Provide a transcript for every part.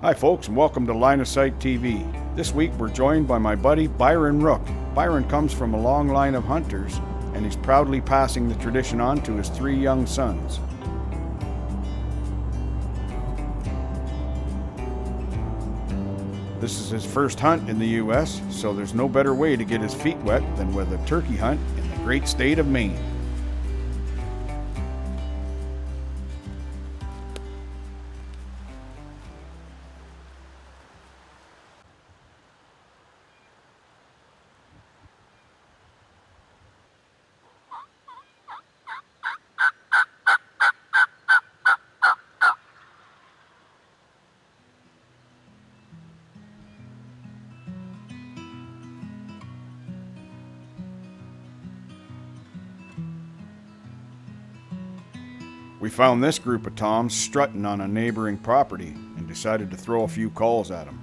Hi folks, and welcome to Line of Sight TV. This week we're joined by my buddy Byron Rooke. Byron comes from a long line of hunters, and he's proudly passing the tradition on to his 3 young sons. This is his first hunt in the U.S., so there's no better way to get his feet wet than with a turkey hunt in the great state of Maine. We found this group of toms strutting on a neighboring property and decided to throw a few calls at them.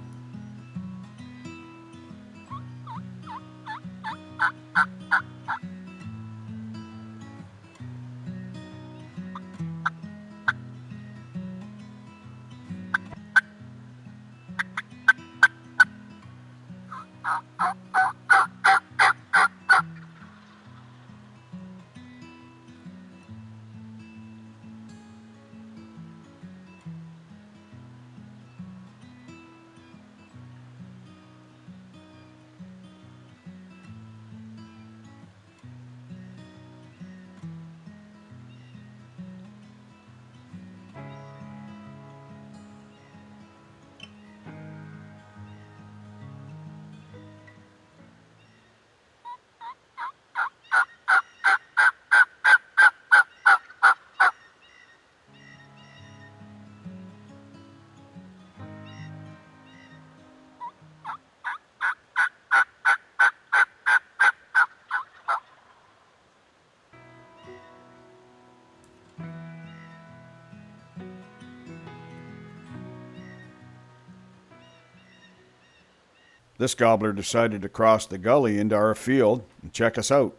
This gobbler decided to cross the gully into our field and check us out.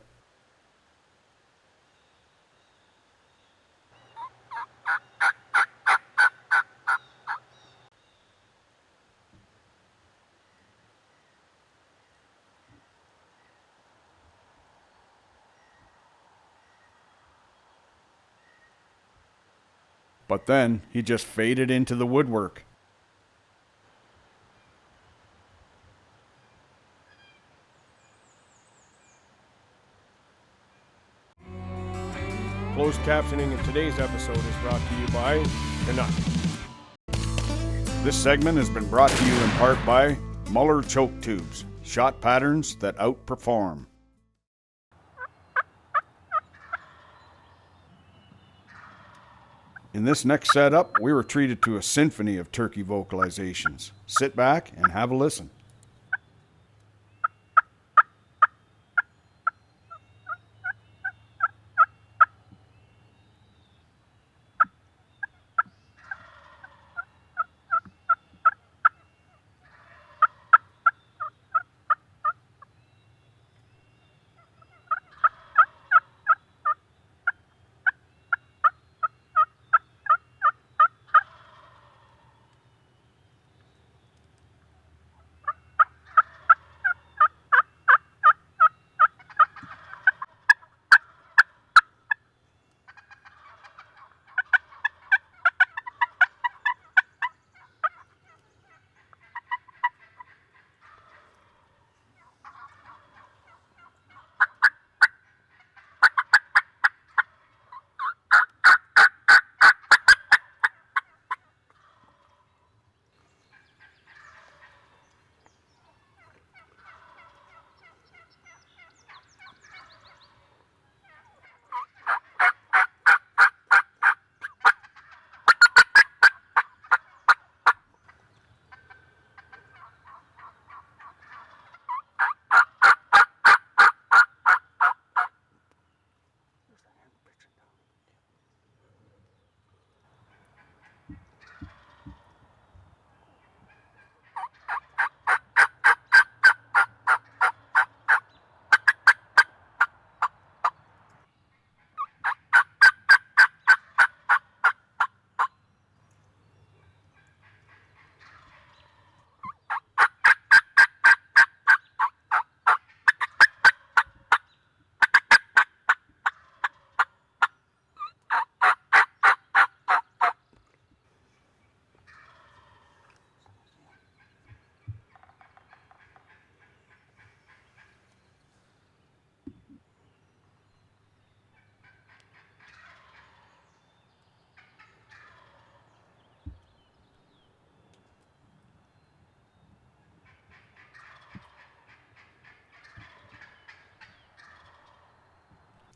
But then he just faded into the woodwork. Closed captioning in today's episode is brought to you by Canuck. This segment has been brought to you in part by Muller Choke Tubes, shot patterns that outperform. In this next setup, we were treated to a symphony of turkey vocalizations. Sit back and have a listen.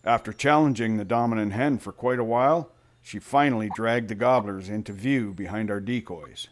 After challenging the dominant hen for quite a while, she finally dragged the gobblers into view behind our decoys.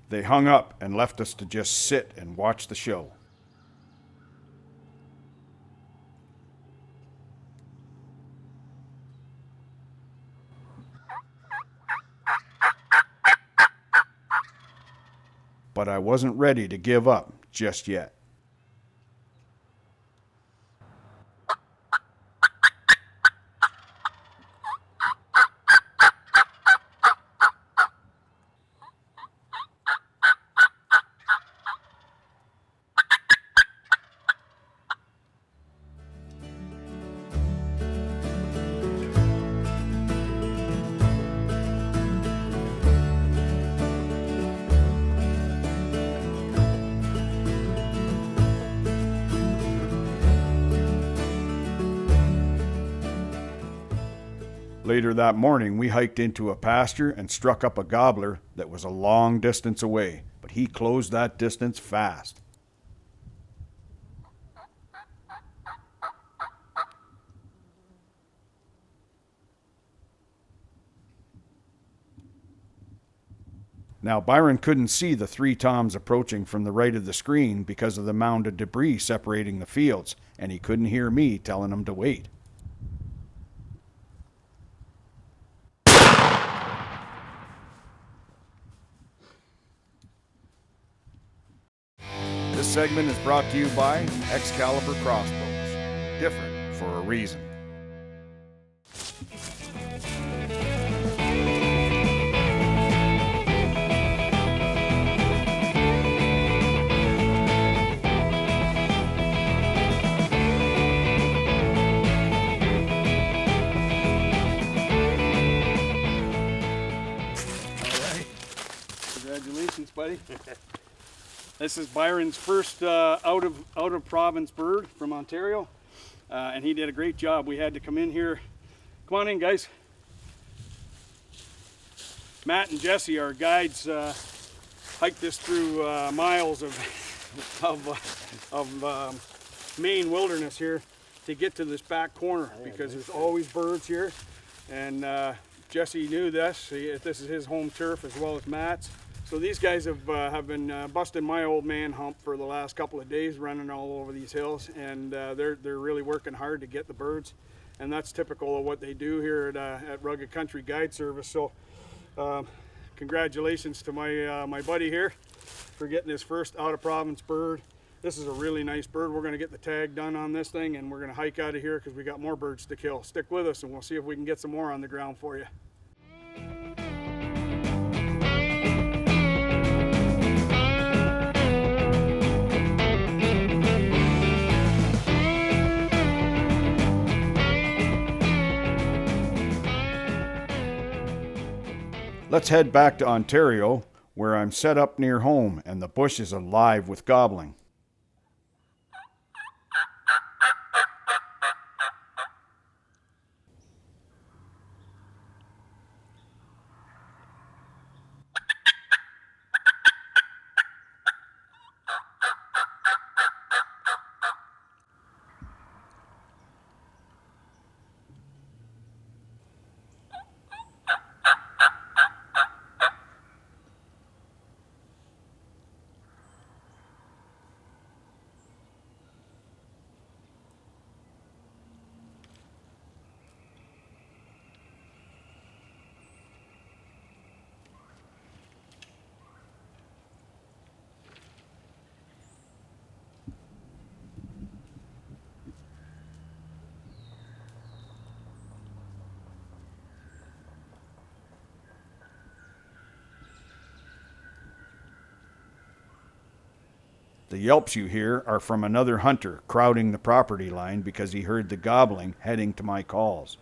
They hung up and left us to just sit and watch the show. But I wasn't ready to give up just yet. Later that morning, we hiked into a pasture and struck up a gobbler that was a long distance away, but he closed that distance fast. Now, Byron couldn't see the three toms approaching from the right of the screen because of the mound of debris separating the fields, and he couldn't hear me telling him to wait. This segment is brought to you by Excalibur Crossbows. Different for a reason. Congratulations, buddy. This is Byron's first out of province bird from Ontario, and he did a great job. We had to come in here. Come on in, guys. Matt and Jesse, our guides, hiked this through miles of Maine wilderness here to get to this back corner because there's always birds here, and Jesse knew this. This is his home turf as well as Matt's. So these guys have been busting my old man hump for the last couple of days, running all over these hills, and they're really working hard to get the birds, and that's typical of what they do here at Rugged Country Guide Service. So congratulations to my buddy here for getting his first out of province bird. This is a really nice bird. We're going to get the tag done on this thing, and we're going to hike out of here because we got more birds to kill. Stick with us, and we'll see if we can get some more on the ground for you. Let's head back to Ontario, where I'm set up near home and the bush is alive with gobbling. The yelps you hear are from another hunter crowding the property line because he heard the gobbling heading to my calls.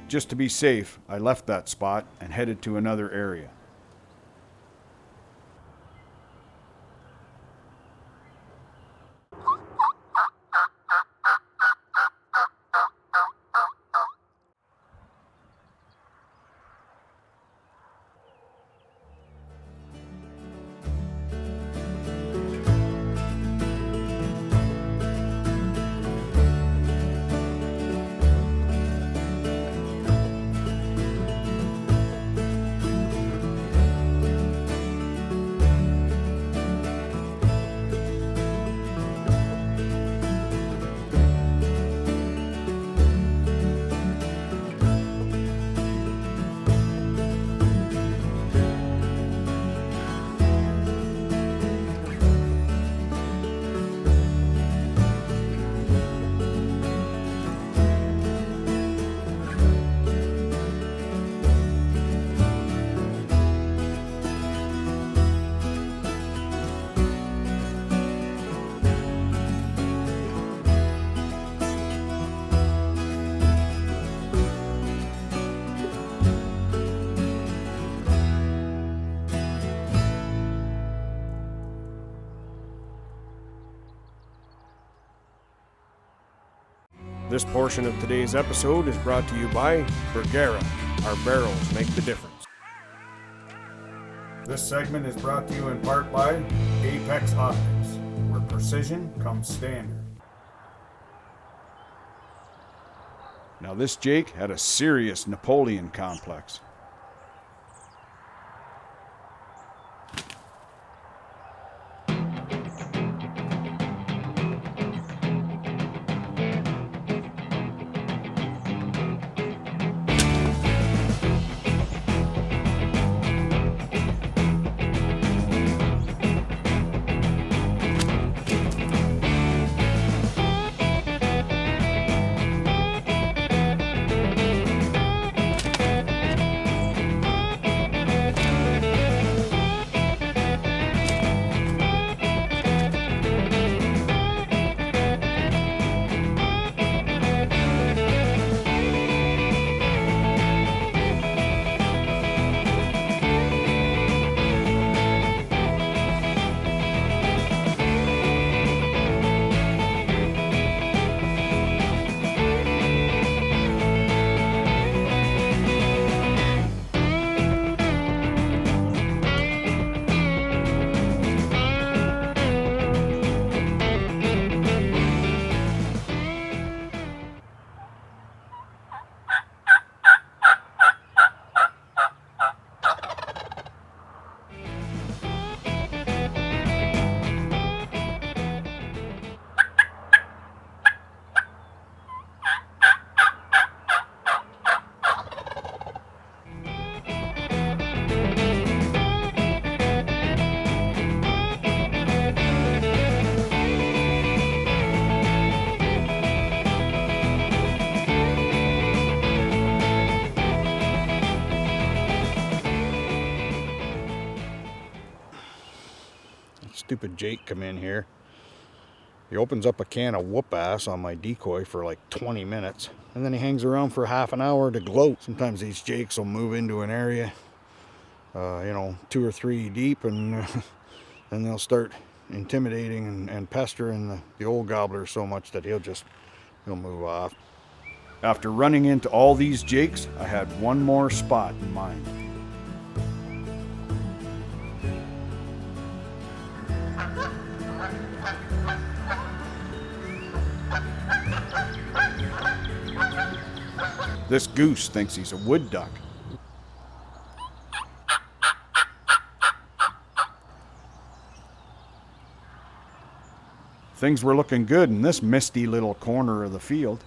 Just to be safe, I left that spot and headed to another area. This portion of today's episode is brought to you by Bergara. Our barrels make the difference. This segment is brought to you in part by Apex Optics, where precision comes standard. Now this Jake had a serious Napoleon complex. Stupid Jake come in here. He opens up a can of whoop ass on my decoy for like 20 minutes, and then he hangs around for half an hour to gloat. Sometimes these Jakes will move into an area, 2 or 3 deep, and then they'll start intimidating and pestering the old gobbler so much that he'll move off. After running into all these Jakes, I had one more spot in mind. This goose thinks he's a wood duck. Things were looking good in this misty little corner of the field.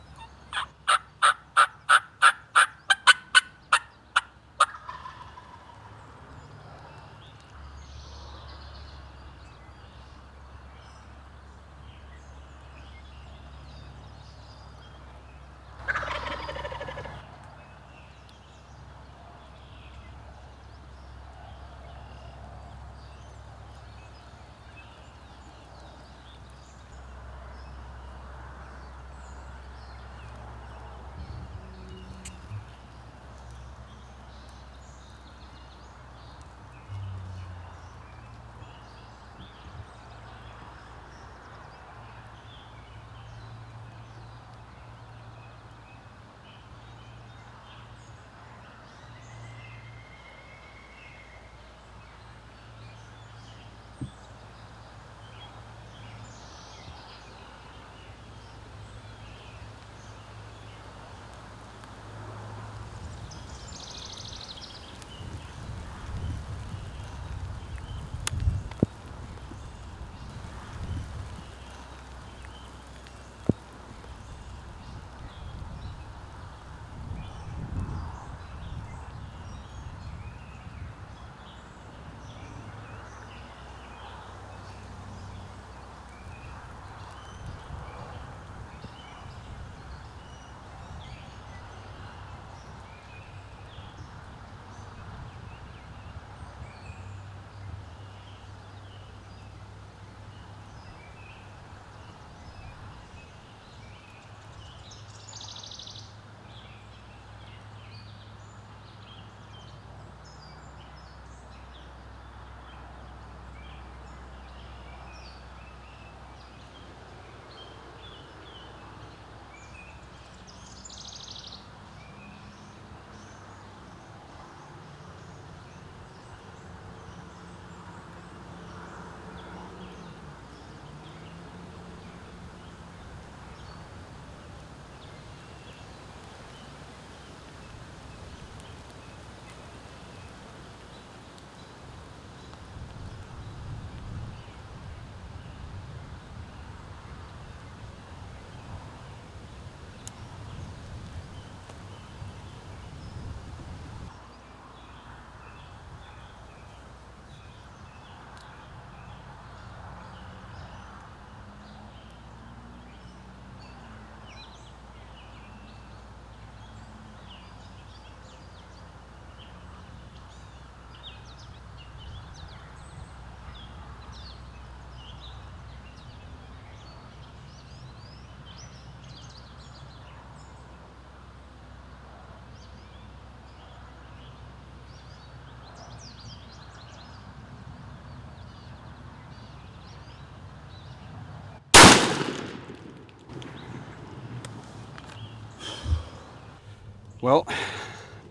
Well,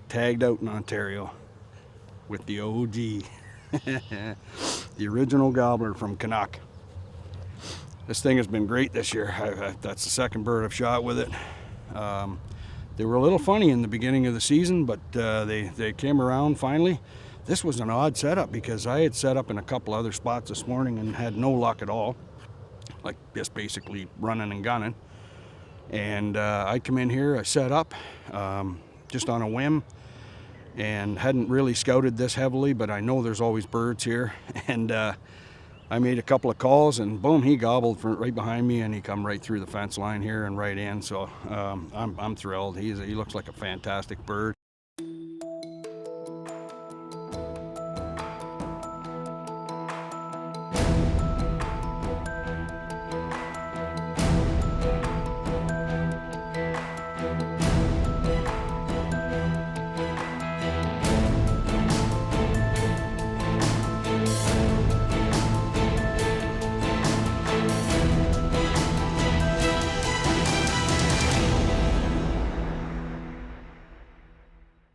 tagged out in Ontario with the OG, the original gobbler from Canuck. This thing has been great this year. That's the second bird I've shot with it. They were a little funny in the beginning of the season, but they came around finally. This was an odd setup because I had set up in a couple other spots this morning and had no luck at all. Like just basically running and gunning. And I come in here, I set up just on a whim and hadn't really scouted this heavily, but I know there's always birds here. And I made a couple of calls and boom, he gobbled from right behind me and he come right through the fence line here and right in. So I'm thrilled. He looks like a fantastic bird.